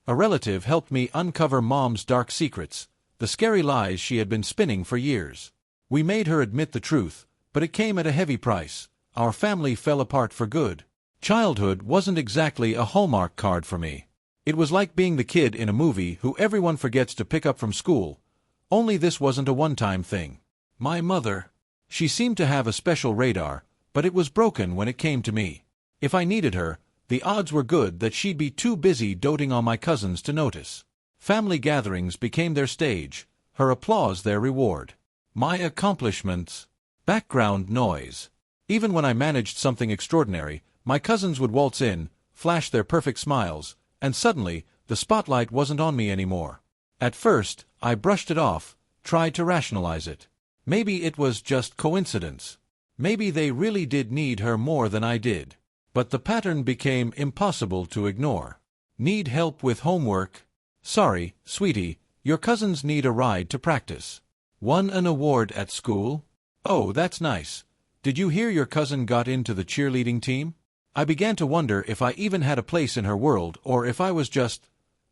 A relative helped me uncover Mom's dark secrets, the scary lies she had been spinning for years. We made her admit the truth, but it came at a heavy price. Our family fell apart for good. Childhood wasn't exactly a Hallmark card for me. It was like being the kid in a movie who everyone forgets to pick up from school. Only this wasn't a one-time thing. My mother. She seemed to have a special radar, but it was broken when it came to me. If I needed her, the odds were good that she'd be too busy doting on my cousins to notice. Family gatherings became their stage, her applause their reward. My accomplishments. Background noise. Even when I managed something extraordinary, my cousins would waltz in, flash their perfect smiles, and suddenly, the spotlight wasn't on me anymore. At first, I brushed it off, tried to rationalize it. Maybe it was just coincidence. Maybe they really did need her more than I did. But the pattern became impossible to ignore. Need help with homework? Sorry, sweetie, your cousins need a ride to practice. Won an award at school? Oh, that's nice. Did you hear your cousin got into the cheerleading team? I began to wonder if I even had a place in her world or if I was just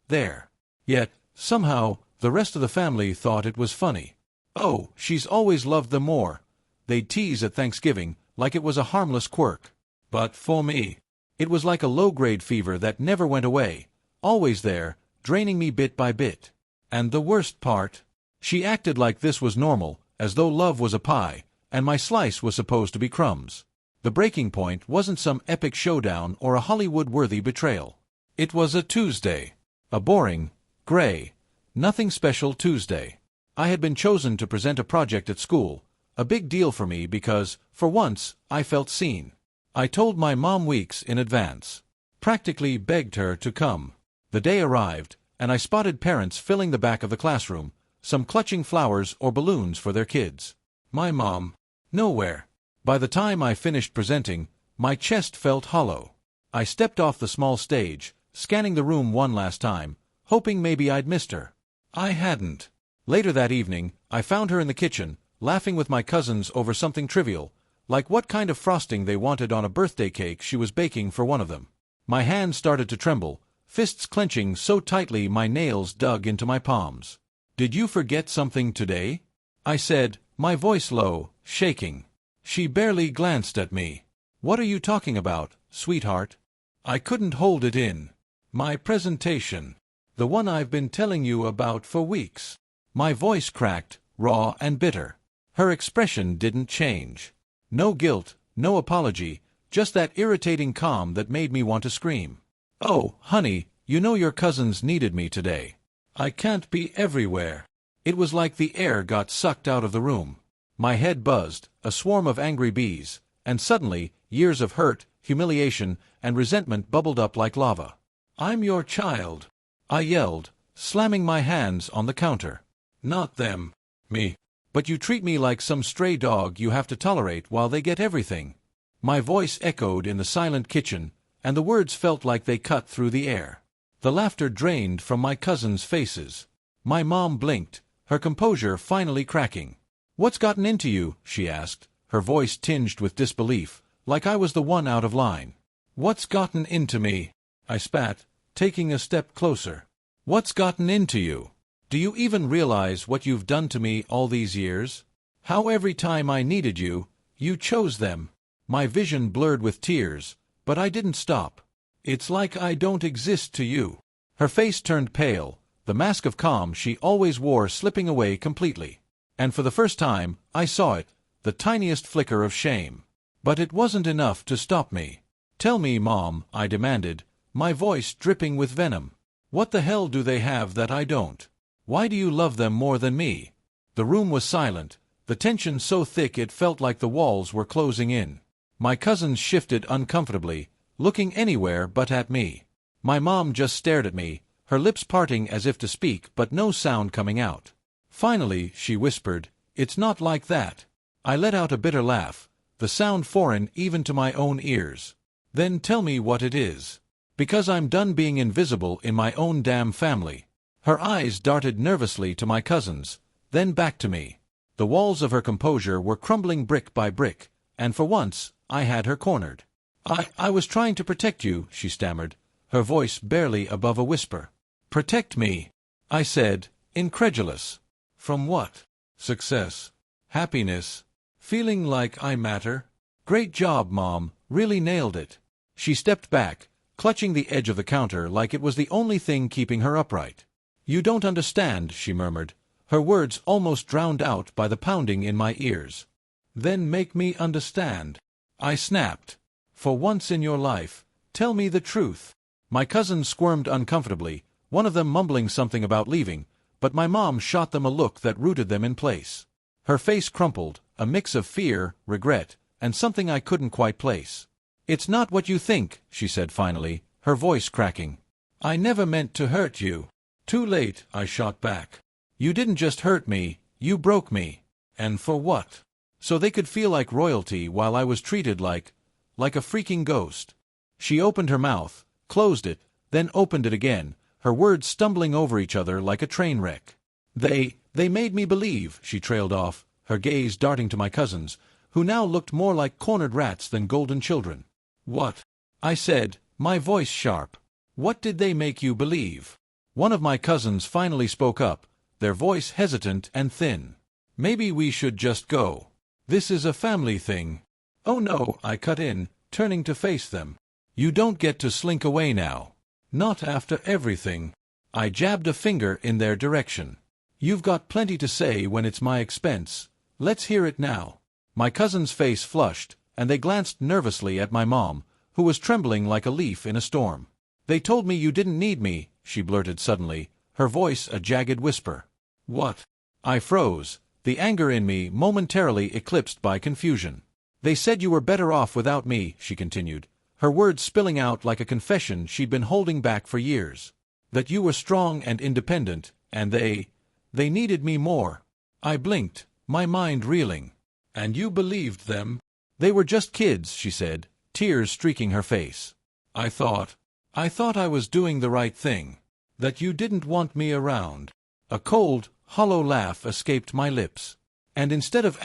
there. Yet, somehow, the rest of the family thought it was funny. Oh, she's always loved them more. They'd tease at Thanksgiving like it was a harmless quirk. But for me, it was like a low-grade fever that never went away, always there, draining me bit by bit. And the worst part? She acted like this was normal, as though love was a pie, and my slice was supposed to be crumbs. The breaking point wasn't some epic showdown or a Hollywood-worthy betrayal. It was a Tuesday. A boring, gray, nothing special Tuesday. I had been chosen to present a project at school, a big deal for me because, for once, I felt seen. I told my mom weeks in advance. Practically begged her to come. The day arrived, and I spotted parents filling the back of the classroom, some clutching flowers or balloons for their kids. My mom, nowhere. By the time I finished presenting, my chest felt hollow. I stepped off the small stage, scanning the room one last time, hoping maybe I'd missed her. I hadn't. Later that evening, I found her in the kitchen, laughing with my cousins over something trivial, like what kind of frosting they wanted on a birthday cake she was baking for one of them. My hands started to tremble, fists clenching so tightly my nails dug into my palms. "Did you forget something today?" I said, my voice low, shaking. She barely glanced at me. "What are you talking about, sweetheart?" I couldn't hold it in. "My presentation. The one I've been telling you about for weeks." My voice cracked, raw and bitter. Her expression didn't change. No guilt, no apology, just that irritating calm that made me want to scream. "Oh, honey, you know your cousins needed me today. I can't be everywhere." It was like the air got sucked out of the room. My head buzzed, a swarm of angry bees, and suddenly, years of hurt, humiliation, and resentment bubbled up like lava. "I'm your child," I yelled, slamming my hands on the counter. "Not them. Me. But you treat me like some stray dog you have to tolerate while they get everything." My voice echoed in the silent kitchen, and the words felt like they cut through the air. The laughter drained from my cousins' faces. My mom blinked, her composure finally cracking. "What's gotten into you?" she asked, her voice tinged with disbelief, like I was the one out of line. "What's gotten into me?" I spat, taking a step closer. "What's gotten into you? Do you even realize what you've done to me all these years? How every time I needed you, you chose them." My vision blurred with tears, but I didn't stop. "It's like I don't exist to you." Her face turned pale, the mask of calm she always wore slipping away completely. And for the first time, I saw it, the tiniest flicker of shame. But it wasn't enough to stop me. "Tell me, Mom," I demanded, my voice dripping with venom. "What the hell do they have that I don't? Why do you love them more than me?" The room was silent, the tension so thick it felt like the walls were closing in. My cousins shifted uncomfortably, looking anywhere but at me. My mom just stared at me, her lips parting as if to speak but no sound coming out. Finally, she whispered, "It's not like that." I let out a bitter laugh, the sound foreign even to my own ears. "Then tell me what it is. Because I'm done being invisible in my own damn family." Her eyes darted nervously to my cousins, then back to me. The walls of her composure were crumbling brick by brick, and for once, I had her cornered. I was trying to protect you," she stammered, her voice barely above a whisper. Protect me, I said, incredulous. From what? Success? Happiness? Feeling like I matter? Great job, Mom, really nailed it. She stepped back, clutching the edge of the counter like it was the only thing keeping her upright. You don't understand, she murmured, her words almost drowned out by the pounding in my ears. Then make me understand. I snapped. For once in your life, tell me the truth. My cousins squirmed uncomfortably, one of them mumbling something about leaving, but my mom shot them a look that rooted them in place. Her face crumpled, a mix of fear, regret, and something I couldn't quite place. It's not what you think, she said finally, her voice cracking. I never meant to hurt you. Too late, I shot back. You didn't just hurt me, you broke me. And for what? So they could feel like royalty while I was treated like a freaking ghost. She opened her mouth, closed it, then opened it again, her words stumbling over each other like a train wreck. They made me believe, she trailed off, her gaze darting to my cousins, who now looked more like cornered rats than golden children. What? I said, my voice sharp. What did they make you believe? One of my cousins finally spoke up, their voice hesitant and thin. Maybe we should just go. This is a family thing. Oh no, I cut in, turning to face them. You don't get to slink away now. Not after everything. I jabbed a finger in their direction. You've got plenty to say when it's my expense. Let's hear it now. My cousin's face flushed, and they glanced nervously at my mom, who was trembling like a leaf in a storm. They told me you didn't need me, she blurted suddenly, her voice a jagged whisper. What? I froze, the anger in me momentarily eclipsed by confusion. They said you were better off without me, she continued, her words spilling out like a confession she'd been holding back for years. That you were strong and independent, and they needed me more. I blinked, my mind reeling. And you believed them? They were just kids, she said, tears streaking her face. I thought I was doing the right thing. That you didn't want me around. A cold, hollow laugh escaped my lips. And instead of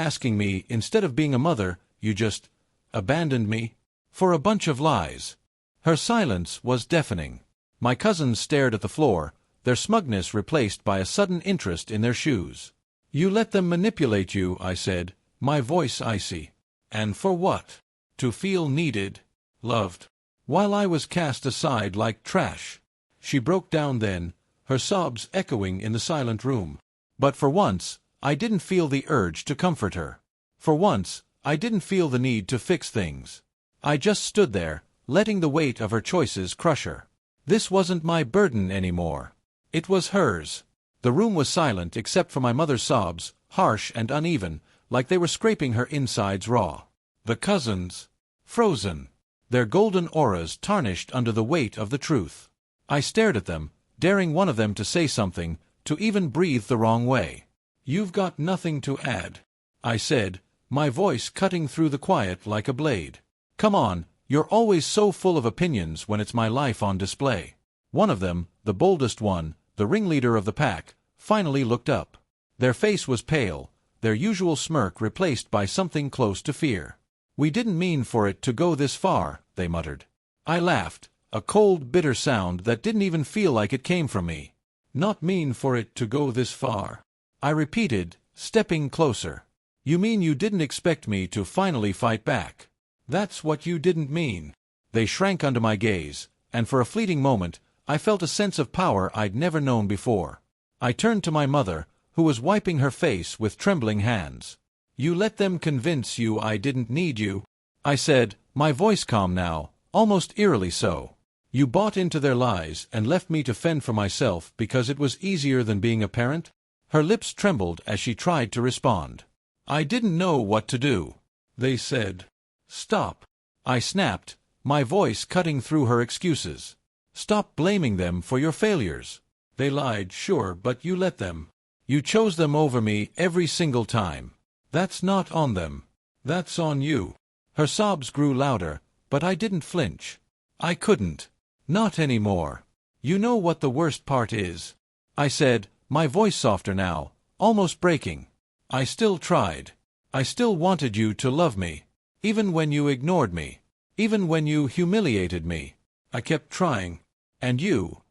being a mother, you just abandoned me? For a bunch of lies. Her silence was deafening. My cousins stared at the floor, their smugness replaced by a sudden interest in their shoes. You let them manipulate you, I said, my voice icy. And for what? To feel needed, loved. While I was cast aside like trash. She broke down then, her sobs echoing in the silent room. But for once, I didn't feel the urge to comfort her. For once, I didn't feel the need to fix things. I just stood there, letting the weight of her choices crush her. This wasn't my burden anymore. It was hers. The room was silent except for my mother's sobs, harsh and uneven, like they were scraping her insides raw. The cousins, frozen, their golden auras tarnished under the weight of the truth. I stared at them, daring one of them to say something, to even breathe the wrong way. You've got nothing to add, I said, my voice cutting through the quiet like a blade. Come on, you're always so full of opinions when it's my life on display. One of them, the boldest one, the ringleader of the pack, finally looked up. Their face was pale, their usual smirk replaced by something close to fear. We didn't mean for it to go this far, they muttered. I laughed, a cold, bitter sound that didn't even feel like it came from me. Not mean for it to go this far. I repeated, stepping closer. You mean you didn't expect me to finally fight back? That's what you didn't mean. They shrank under my gaze, and for a fleeting moment, I felt a sense of power I'd never known before. I turned to my mother, who was wiping her face with trembling hands. You let them convince you I didn't need you, I said, my voice calm now, almost eerily so. You bought into their lies and left me to fend for myself because it was easier than being a parent? Her lips trembled as she tried to respond. I didn't know what to do. They said, stop. I snapped, my voice cutting through her excuses. Stop blaming them for your failures. They lied, sure, but you let them. You chose them over me every single time. That's not on them. That's on you. Her sobs grew louder, but I didn't flinch. I couldn't. Not anymore. You know what the worst part is? I said, my voice softer now, almost breaking. I still tried. I still wanted you to love me. Even when you ignored me. Even when you humiliated me. I kept trying. And you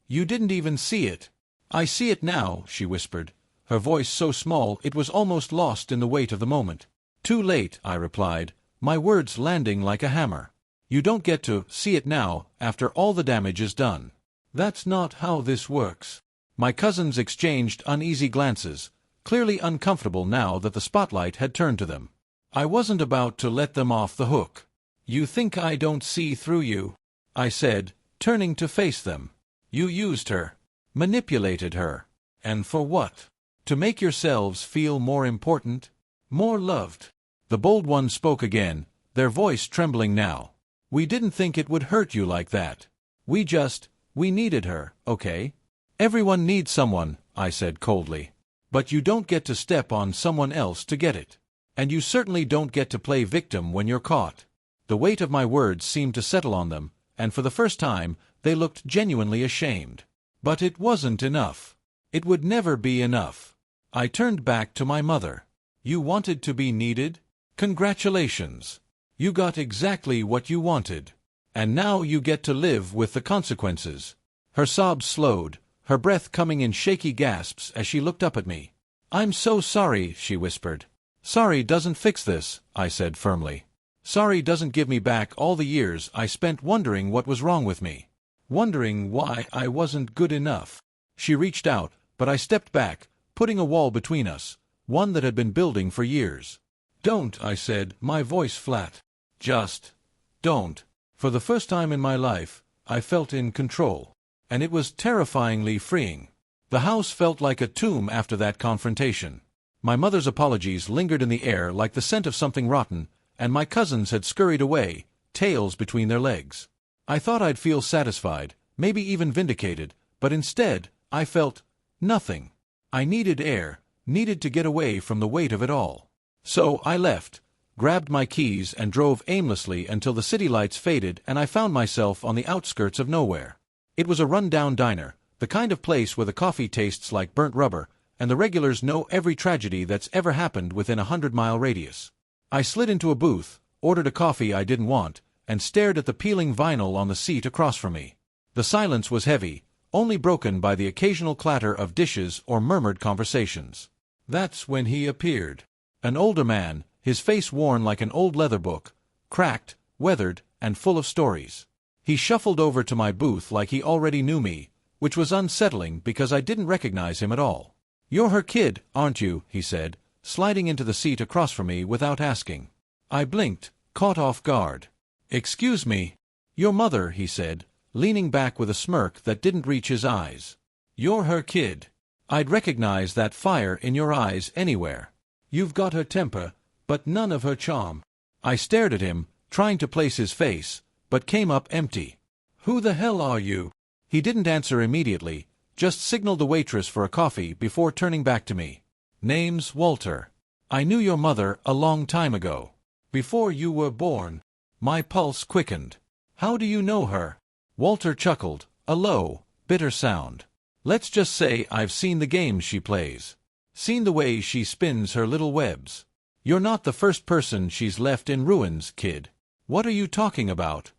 You didn't even see it. I see it now, she whispered, her voice so small it was almost lost in the weight of the moment. Too late, I replied, my words landing like a hammer. You don't get to see it now, after all the damage is done. That's not how this works. My cousins exchanged uneasy glances, clearly uncomfortable now that the spotlight had turned to them. I wasn't about to let them off the hook. You think I don't see through you? I said, turning to face them. You used her. Manipulated her. And for what? To make yourselves feel more important? More loved? The bold ones spoke again, their voice trembling now. We didn't think it would hurt you like that. We needed her, okay? Everyone needs someone, I said coldly. But you don't get to step on someone else to get it. And you certainly don't get to play victim when you're caught. The weight of my words seemed to settle on them, and for the first time, they looked genuinely ashamed. But it wasn't enough. It would never be enough. I turned back to my mother. You wanted to be needed? Congratulations. You got exactly what you wanted. And now you get to live with the consequences. Her sobs slowed, her breath coming in shaky gasps as she looked up at me. I'm so sorry, she whispered. Sorry doesn't fix this, I said firmly. Sorry doesn't give me back all the years I spent wondering what was wrong with me. Wondering why I wasn't good enough. She reached out, but I stepped back, putting a wall between us, one that had been building for years. Don't, I said, my voice flat. Just don't. For the first time in my life, I felt in control. And it was terrifyingly freeing. The house felt like a tomb after that confrontation. My mother's apologies lingered in the air like the scent of something rotten, and my cousins had scurried away, tails between their legs. I thought I'd feel satisfied, maybe even vindicated, but instead, I felt nothing. I needed air, needed to get away from the weight of it all. So I left, grabbed my keys and drove aimlessly until the city lights faded and I found myself on the outskirts of nowhere. It was a run-down diner, the kind of place where the coffee tastes like burnt rubber, and the regulars know every tragedy that's ever happened within a 100-mile radius. I slid into a booth, ordered a coffee I didn't want, and stared at the peeling vinyl on the seat across from me. The silence was heavy, only broken by the occasional clatter of dishes or murmured conversations. That's when he appeared. An older man, his face worn like an old leather book, cracked, weathered, and full of stories. He shuffled over to my booth like he already knew me, which was unsettling because I didn't recognize him at all. You're her kid, aren't you? He said, sliding into the seat across from me without asking. I blinked, caught off guard. Excuse me. Your mother, he said, leaning back with a smirk that didn't reach his eyes. You're her kid. I'd recognize that fire in your eyes anywhere. You've got her temper, but none of her charm. I stared at him, trying to place his face, but came up empty. Who the hell are you? He didn't answer immediately, just signaled the waitress for a coffee before turning back to me. Name's Walter. I knew your mother a long time ago. Before you were born. My pulse quickened. How do you know her? Walter chuckled, a low, bitter sound. Let's just say I've seen the games she plays. Seen the way she spins her little webs. You're not the first person she's left in ruins, kid. What are you talking about?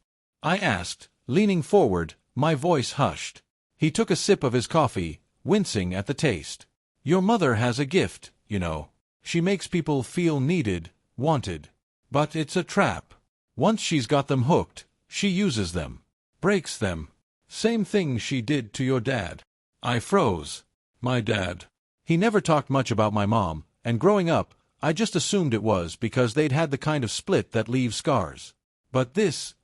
I asked, leaning forward, my voice hushed. He took a sip of his coffee, wincing at the taste. Your mother has a gift, you know. She makes people feel needed, wanted. But it's a trap. Once she's got them hooked, she uses them. Breaks them. Same thing she did to your dad. I froze. My dad. He never talked much about my mom, and growing up, I just assumed it was because they'd had the kind of split that leaves scars. But this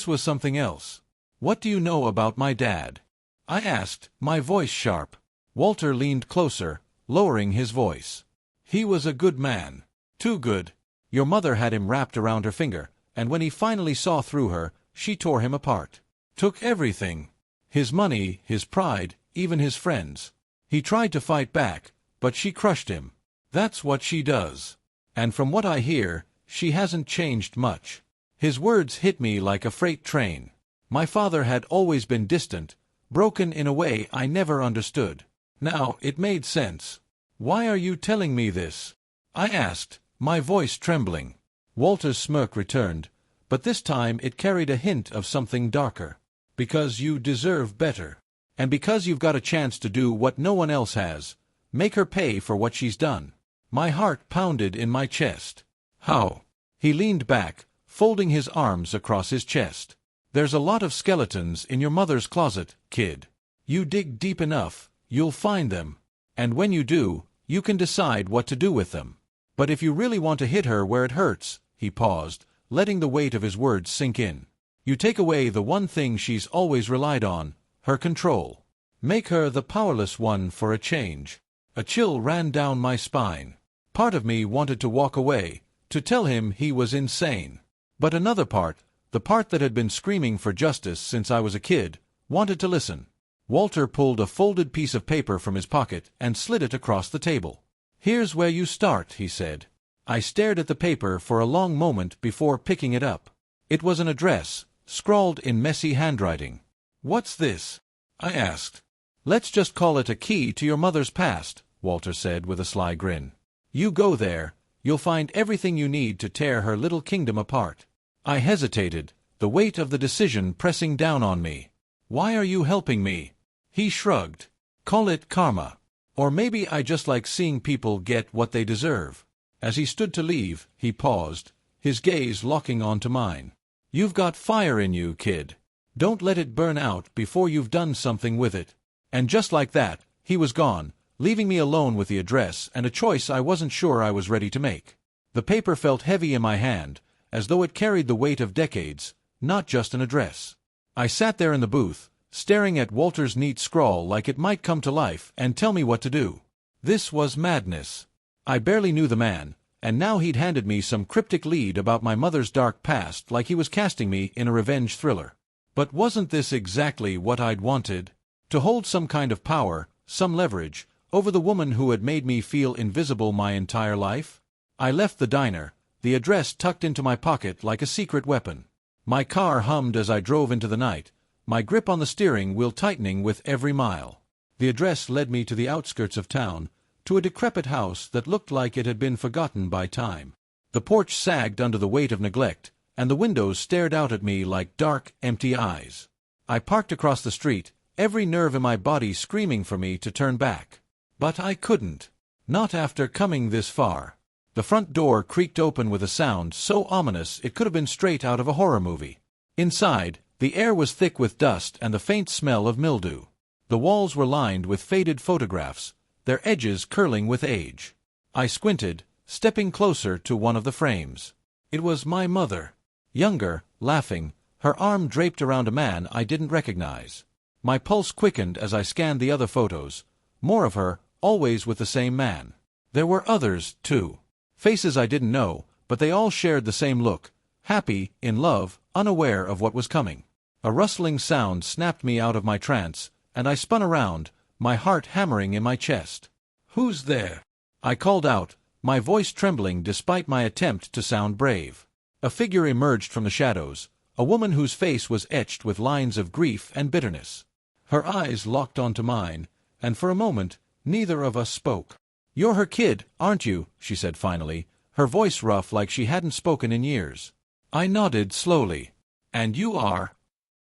was something else. What do you know about my dad? I asked, my voice sharp. Walter leaned closer, lowering his voice. He was a good man. Too good. Your mother had him wrapped around her finger, and when he finally saw through her, she tore him apart. Took everything. His money, his pride, even his friends. He tried to fight back, but she crushed him. That's what she does. And from what I hear, she hasn't changed much. His words hit me like a freight train. My father had always been distant, broken in a way I never understood. Now it made sense. Why are you telling me this? I asked, my voice trembling. Walter's smirk returned, but this time it carried a hint of something darker. Because you deserve better. And because you've got a chance to do what no one else has, make her pay for what she's done. My heart pounded in my chest. How? He leaned back, folding his arms across his chest. There's a lot of skeletons in your mother's closet, kid. You dig deep enough, you'll find them. And when you do, you can decide what to do with them. But if you really want to hit her where it hurts, he paused, letting the weight of his words sink in. You take away the one thing she's always relied on, her control. Make her the powerless one for a change. A chill ran down my spine. Part of me wanted to walk away, to tell him he was insane. But another part, the part that had been screaming for justice since I was a kid, wanted to listen. Walter pulled a folded piece of paper from his pocket and slid it across the table. Here's where you start, he said. I stared at the paper for a long moment before picking it up. It was an address, scrawled in messy handwriting. What's this? I asked. Let's just call it a key to your mother's past, Walter said with a sly grin. You go there, you'll find everything you need to tear her little kingdom apart. I hesitated, the weight of the decision pressing down on me. Why are you helping me? He shrugged. Call it karma. Or maybe I just like seeing people get what they deserve. As he stood to leave, he paused, his gaze locking onto mine. You've got fire in you, kid. Don't let it burn out before you've done something with it. And just like that, he was gone, leaving me alone with the address and a choice I wasn't sure I was ready to make. The paper felt heavy in my hand, as though it carried the weight of decades, not just an address. I sat there in the booth, staring at Walter's neat scrawl like it might come to life and tell me what to do. This was madness. I barely knew the man, and now he'd handed me some cryptic lead about my mother's dark past like he was casting me in a revenge thriller. But wasn't this exactly what I'd wanted? To hold some kind of power, some leverage, over the woman who had made me feel invisible my entire life? I left the diner, the address tucked into my pocket like a secret weapon. My car hummed as I drove into the night, my grip on the steering wheel tightening with every mile. The address led me to the outskirts of town, to a decrepit house that looked like it had been forgotten by time. The porch sagged under the weight of neglect, and the windows stared out at me like dark, empty eyes. I parked across the street, every nerve in my body screaming for me to turn back. But I couldn't. Not after coming this far. The front door creaked open with a sound so ominous it could have been straight out of a horror movie. Inside, the air was thick with dust and the faint smell of mildew. The walls were lined with faded photographs, their edges curling with age. I squinted, stepping closer to one of the frames. It was my mother. Younger, laughing, her arm draped around a man I didn't recognize. My pulse quickened as I scanned the other photos. More of her, always with the same man. There were others, too. Faces I didn't know, but they all shared the same look. Happy, in love, unaware of what was coming. A rustling sound snapped me out of my trance, and I spun around, my heart hammering in my chest. Who's there? I called out, my voice trembling despite my attempt to sound brave. A figure emerged from the shadows, a woman whose face was etched with lines of grief and bitterness. Her eyes locked onto mine, and for a moment, neither of us spoke. You're her kid, aren't you? She said finally, her voice rough like she hadn't spoken in years. I nodded slowly. And you are?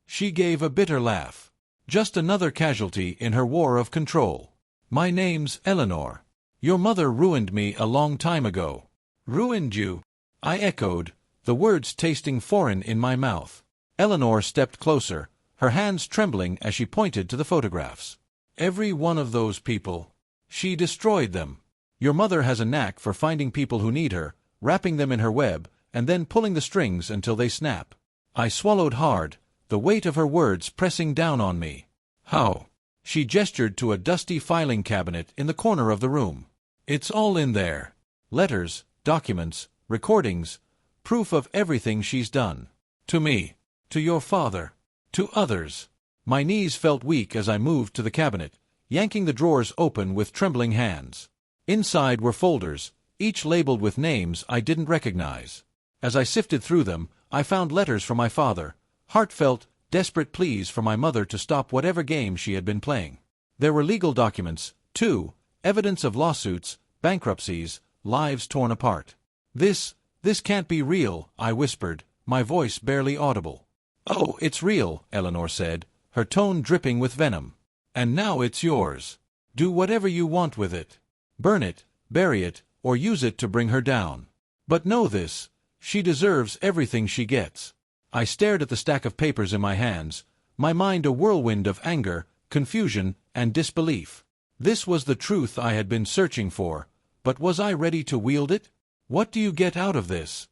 She gave a bitter laugh. Just another casualty in her war of control. My name's Eleanor. Your mother ruined me a long time ago. Ruined you? I echoed, the words tasting foreign in my mouth. Eleanor stepped closer, her hands trembling as she pointed to the photographs. Every one of those people. She destroyed them. Your mother has a knack for finding people who need her, wrapping them in her web, and then pulling the strings until they snap. I swallowed hard, the weight of her words pressing down on me. How? She gestured to a dusty filing cabinet in the corner of the room. It's all in there. Letters, documents, recordings, proof of everything she's done. To me. To your father. To others. My knees felt weak as I moved to the cabinet, yanking the drawers open with trembling hands. Inside were folders, each labeled with names I didn't recognize. As I sifted through them, I found letters from my father, heartfelt, desperate pleas for my mother to stop whatever game she had been playing. There were legal documents, too, evidence of lawsuits, bankruptcies, lives torn apart. This can't be real, I whispered, my voice barely audible. Oh, it's real, Eleanor said, her tone dripping with venom. And now it's yours. Do whatever you want with it. Burn it, bury it, or use it to bring her down. But know this, she deserves everything she gets." I stared at the stack of papers in my hands, my mind a whirlwind of anger, confusion, and disbelief. This was the truth I had been searching for, but was I ready to wield it? "What do you get out of this?"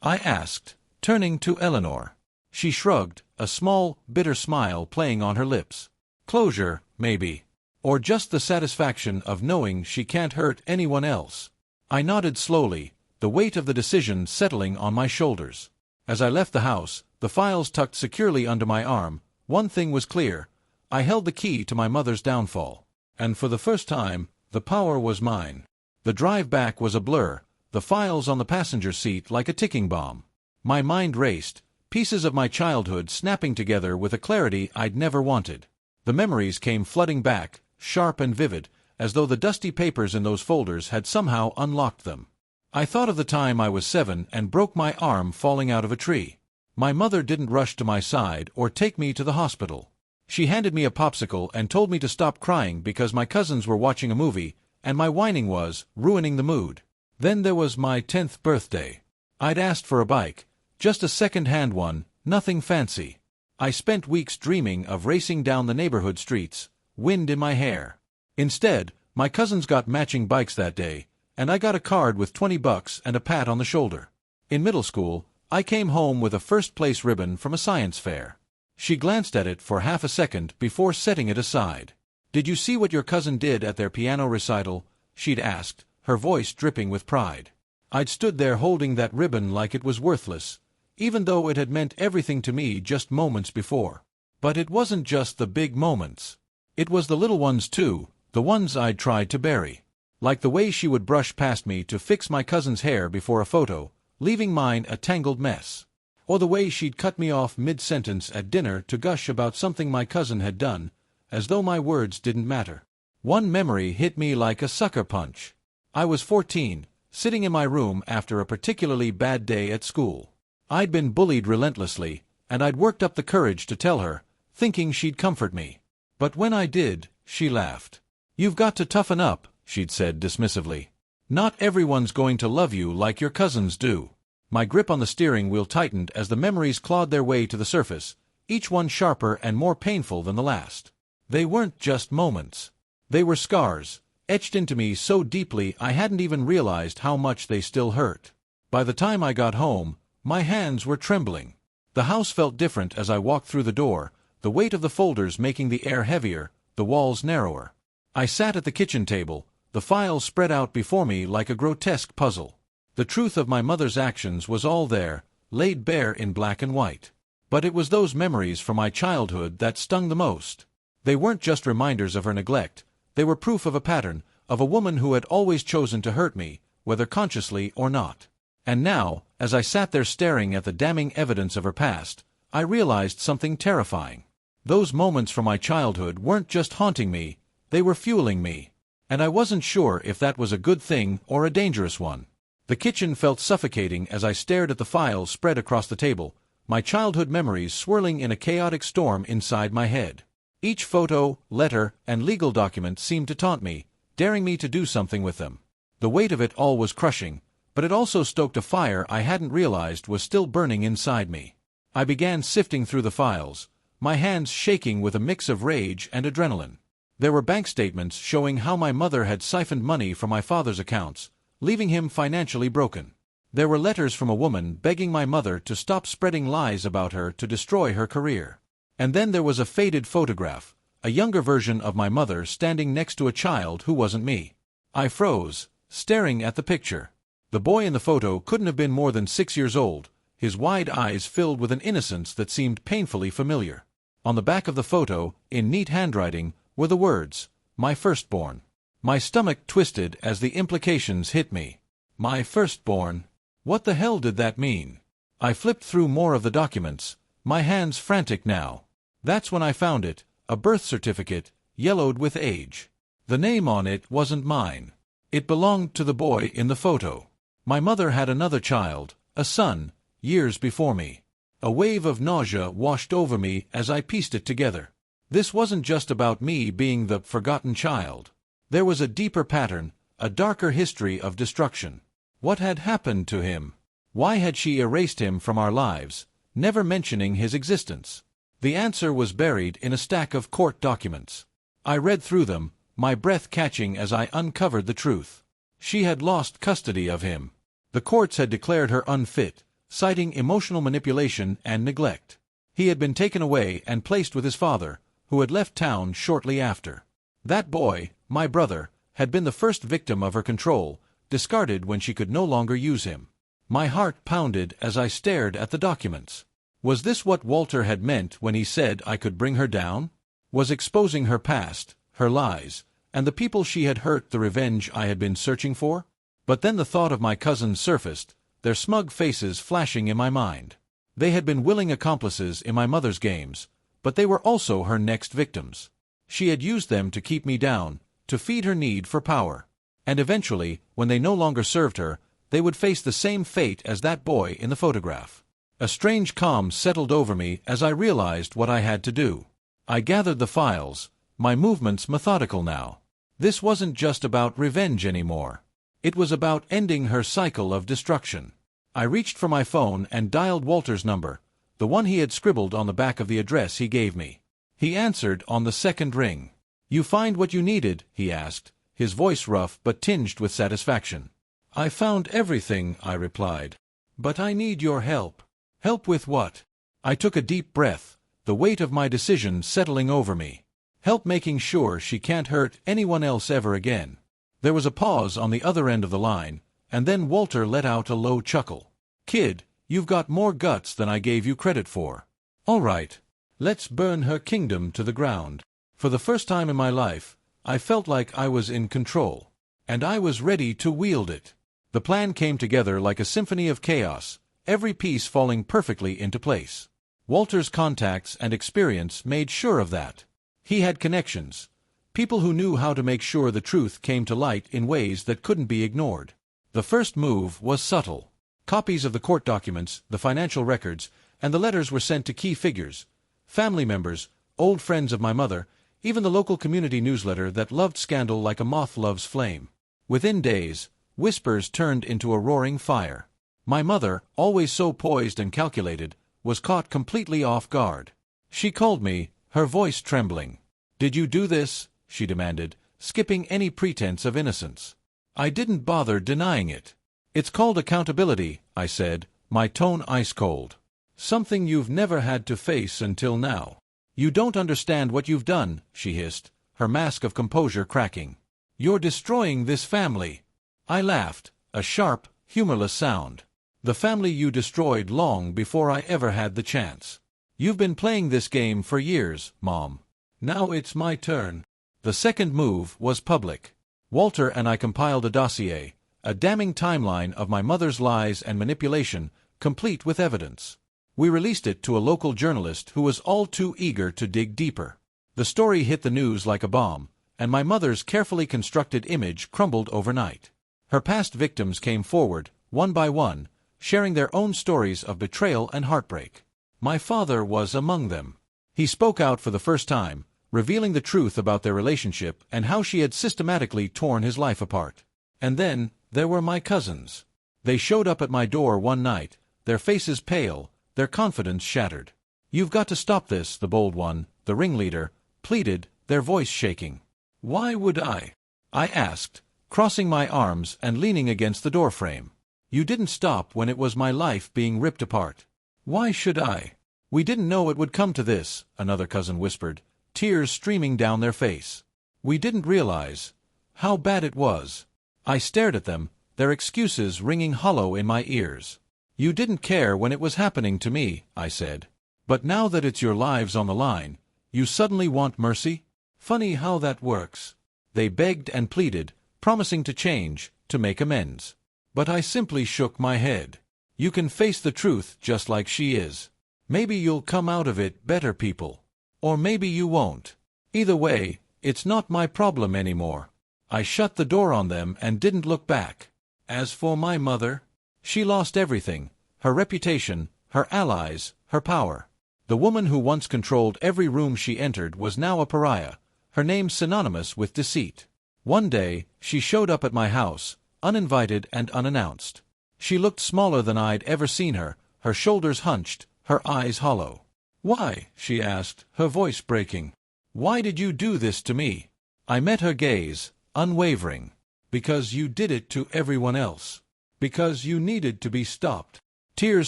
I asked, turning to Eleanor. She shrugged, a small, bitter smile playing on her lips. "Closure, maybe. Or just the satisfaction of knowing she can't hurt anyone else." I nodded slowly, the weight of the decision settling on my shoulders. As I left the house, the files tucked securely under my arm, one thing was clear: I held the key to my mother's downfall. And for the first time, the power was mine. The drive back was a blur, the files on the passenger seat like a ticking bomb. My mind raced, pieces of my childhood snapping together with a clarity I'd never wanted. The memories came flooding back, sharp and vivid, as though the dusty papers in those folders had somehow unlocked them. I thought of the time I was 7 and broke my arm falling out of a tree. My mother didn't rush to my side or take me to the hospital. She handed me a popsicle and told me to stop crying because my cousins were watching a movie, and my whining was ruining the mood. Then there was my 10th birthday. I'd asked for a bike, just a second-hand one, nothing fancy. I spent weeks dreaming of racing down the neighborhood streets, wind in my hair. Instead, my cousins got matching bikes that day, and I got a card with $20 and a pat on the shoulder. In middle school, I came home with a first-place ribbon from a science fair. She glanced at it for half a second before setting it aside. "Did you see what your cousin did at their piano recital?" she'd asked, her voice dripping with pride. I'd stood there holding that ribbon like it was worthless, even though it had meant everything to me just moments before. But it wasn't just the big moments. It was the little ones too, the ones I'd tried to bury. Like the way she would brush past me to fix my cousin's hair before a photo, leaving mine a tangled mess. Or the way she'd cut me off mid-sentence at dinner to gush about something my cousin had done, as though my words didn't matter. One memory hit me like a sucker punch. I was 14, sitting in my room after a particularly bad day at school. I'd been bullied relentlessly, and I'd worked up the courage to tell her, thinking she'd comfort me. But when I did, she laughed. "You've got to toughen up," she'd said dismissively. "Not everyone's going to love you like your cousins do." My grip on the steering wheel tightened as the memories clawed their way to the surface, each one sharper and more painful than the last. They weren't just moments. They were scars, etched into me so deeply I hadn't even realized how much they still hurt. By the time I got home, my hands were trembling. The house felt different as I walked through the door, the weight of the folders making the air heavier, the walls narrower. I sat at the kitchen table, the files spread out before me like a grotesque puzzle. The truth of my mother's actions was all there, laid bare in black and white. But it was those memories from my childhood that stung the most. They weren't just reminders of her neglect, they were proof of a pattern, of a woman who had always chosen to hurt me, whether consciously or not. And now, as I sat there staring at the damning evidence of her past, I realized something terrifying. Those moments from my childhood weren't just haunting me, they were fueling me. And I wasn't sure if that was a good thing or a dangerous one. The kitchen felt suffocating as I stared at the files spread across the table, my childhood memories swirling in a chaotic storm inside my head. Each photo, letter, and legal document seemed to taunt me, daring me to do something with them. The weight of it all was crushing, but it also stoked a fire I hadn't realized was still burning inside me. I began sifting through the files, my hands shaking with a mix of rage and adrenaline. There were bank statements showing how my mother had siphoned money from my father's accounts, leaving him financially broken. There were letters from a woman begging my mother to stop spreading lies about her to destroy her career. And then there was a faded photograph, a younger version of my mother standing next to a child who wasn't me. I froze, staring at the picture. The boy in the photo couldn't have been more than 6 years old, his wide eyes filled with an innocence that seemed painfully familiar. On the back of the photo, in neat handwriting, were the words, "My firstborn." My stomach twisted as the implications hit me. My firstborn? What the hell did that mean? I flipped through more of the documents, my hands frantic now. That's when I found it, a birth certificate, yellowed with age. The name on it wasn't mine. It belonged to the boy in the photo. My mother had another child, a son, years before me. A wave of nausea washed over me as I pieced it together. This wasn't just about me being the forgotten child. There was a deeper pattern, a darker history of destruction. What had happened to him? Why had she erased him from our lives, never mentioning his existence? The answer was buried in a stack of court documents. I read through them, my breath catching as I uncovered the truth. She had lost custody of him. The courts had declared her unfit, citing emotional manipulation and neglect. He had been taken away and placed with his father, who had left town shortly after. That boy, my brother, had been the first victim of her control, discarded when she could no longer use him. My heart pounded as I stared at the documents. Was this what Walter had meant when he said I could bring her down? Was exposing her past, her lies, and the people she had hurt the revenge I had been searching for? But then the thought of my cousins surfaced, their smug faces flashing in my mind. They had been willing accomplices in my mother's games, but they were also her next victims. She had used them to keep me down, to feed her need for power. And eventually, when they no longer served her, they would face the same fate as that boy in the photograph. A strange calm settled over me as I realized what I had to do. I gathered the files, my movements methodical now. This wasn't just about revenge anymore. It was about ending her cycle of destruction. I reached for my phone and dialed Walter's number, the one he had scribbled on the back of the address he gave me. He answered on the second ring. "You find what you needed?" he asked, his voice rough but tinged with satisfaction. "I found everything," I replied. "But I need your help." "Help with what?" I took a deep breath, the weight of my decision settling over me. "Help making sure she can't hurt anyone else ever again." There was a pause on the other end of the line, and then Walter let out a low chuckle. "Kid, you've got more guts than I gave you credit for. All right, let's burn her kingdom to the ground." For the first time in my life, I felt like I was in control, and I was ready to wield it. The plan came together like a symphony of chaos, every piece falling perfectly into place. Walter's contacts and experience made sure of that. He had connections, people who knew how to make sure the truth came to light in ways that couldn't be ignored. The first move was subtle. Copies of the court documents, the financial records, and the letters were sent to key figures, family members, old friends of my mother, even the local community newsletter that loved scandal like a moth loves flame. Within days, whispers turned into a roaring fire. My mother, always so poised and calculated, was caught completely off guard. She called me, her voice trembling. "Did you do this?" she demanded, skipping any pretense of innocence. I didn't bother denying it. "It's called accountability," I said, my tone ice-cold. "Something you've never had to face until now." "You don't understand what you've done," she hissed, her mask of composure cracking. "You're destroying this family." I laughed, a sharp, humorless sound. "The family you destroyed long before I ever had the chance. You've been playing this game for years, Mom. Now it's my turn." The second move was public. Walter and I compiled a dossier, a damning timeline of my mother's lies and manipulation, complete with evidence. We released it to a local journalist who was all too eager to dig deeper. The story hit the news like a bomb, and my mother's carefully constructed image crumbled overnight. Her past victims came forward, one by one, sharing their own stories of betrayal and heartbreak. My father was among them. He spoke out for the first time, revealing the truth about their relationship and how she had systematically torn his life apart. And then, there were my cousins. They showed up at my door one night, their faces pale, their confidence shattered. "You've got to stop this," the bold one, the ringleader, pleaded, their voice shaking. "Why would I?" I asked, crossing my arms and leaning against the doorframe. "You didn't stop when it was my life being ripped apart. Why should I?" "We didn't know it would come to this," another cousin whispered, tears streaming down their face. "We didn't realize how bad it was." I stared at them, their excuses ringing hollow in my ears. "You didn't care when it was happening to me," I said. "But now that it's your lives on the line, you suddenly want mercy? Funny how that works." They begged and pleaded, promising to change, to make amends. But I simply shook my head. "You can face the truth just like she is. Maybe you'll come out of it better people. Or maybe you won't. Either way, it's not my problem anymore." I shut the door on them and didn't look back. As for my mother, she lost everything, her reputation, her allies, her power. The woman who once controlled every room she entered was now a pariah, her name synonymous with deceit. One day, she showed up at my house, uninvited and unannounced. She looked smaller than I'd ever seen her, her shoulders hunched, her eyes hollow. "Why?" she asked, her voice breaking. "Why did you do this to me?" I met her gaze, unwavering. "Because you did it to everyone else. Because you needed to be stopped." Tears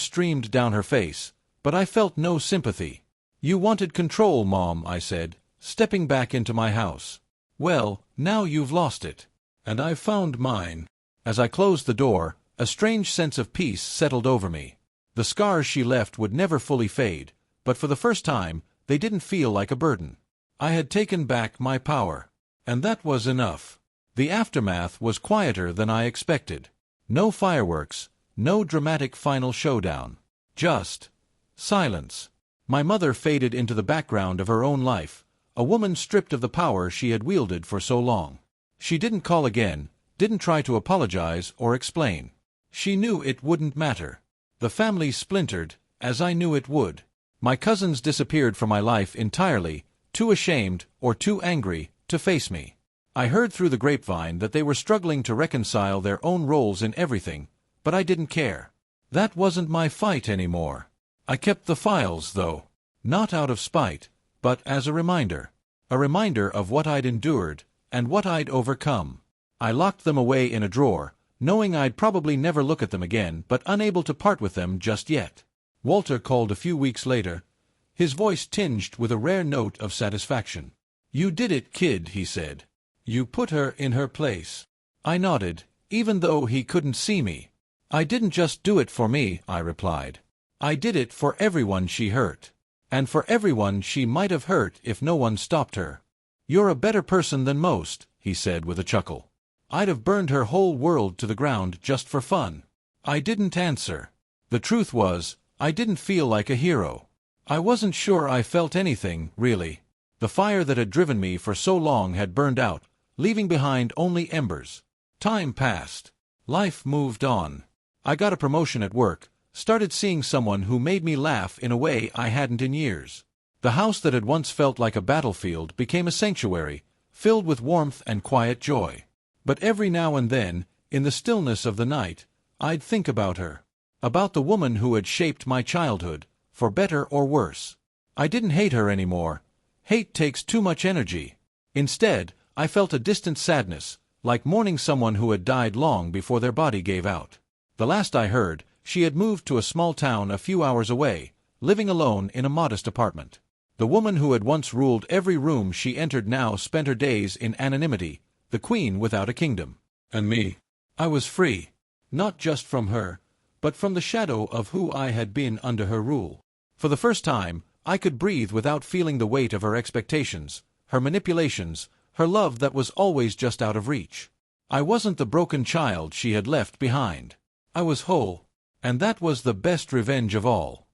streamed down her face, but I felt no sympathy. "You wanted control, Mom," I said, stepping back into my house. "Well, now you've lost it. And I've found mine." As I closed the door, a strange sense of peace settled over me. The scars she left would never fully fade, but for the first time, they didn't feel like a burden. I had taken back my power. And that was enough. The aftermath was quieter than I expected. No fireworks, no dramatic final showdown. Just silence. My mother faded into the background of her own life, a woman stripped of the power she had wielded for so long. She didn't call again, didn't try to apologize or explain. She knew it wouldn't matter. The family splintered, as I knew it would. My cousins disappeared from my life entirely, too ashamed or too angry to face me. I heard through the grapevine that they were struggling to reconcile their own roles in everything, but I didn't care. That wasn't my fight anymore. I kept the files, though. Not out of spite, but as a reminder. A reminder of what I'd endured, and what I'd overcome. I locked them away in a drawer, knowing I'd probably never look at them again, but unable to part with them just yet. Walter called a few weeks later, his voice tinged with a rare note of satisfaction. "You did it, kid," he said. "You put her in her place." I nodded, even though he couldn't see me. "I didn't just do it for me," I replied. "I did it for everyone she hurt. And for everyone she might have hurt if no one stopped her." "You're a better person than most," he said with a chuckle. "I'd have burned her whole world to the ground just for fun." I didn't answer. The truth was, I didn't feel like a hero. I wasn't sure I felt anything, really. The fire that had driven me for so long had burned out, leaving behind only embers. Time passed. Life moved on. I got a promotion at work, started seeing someone who made me laugh in a way I hadn't in years. The house that had once felt like a battlefield became a sanctuary, filled with warmth and quiet joy. But every now and then, in the stillness of the night, I'd think about her. About the woman who had shaped my childhood, for better or worse. I didn't hate her anymore. Hate takes too much energy. Instead, I felt a distant sadness, like mourning someone who had died long before their body gave out. The last I heard, she had moved to a small town a few hours away, living alone in a modest apartment. The woman who had once ruled every room she entered now spent her days in anonymity, the queen without a kingdom. And me? I was free. Not just from her, but from the shadow of who I had been under her rule. For the first time, I could breathe without feeling the weight of her expectations, her manipulations, her love that was always just out of reach. I wasn't the broken child she had left behind. I was whole. And that was the best revenge of all.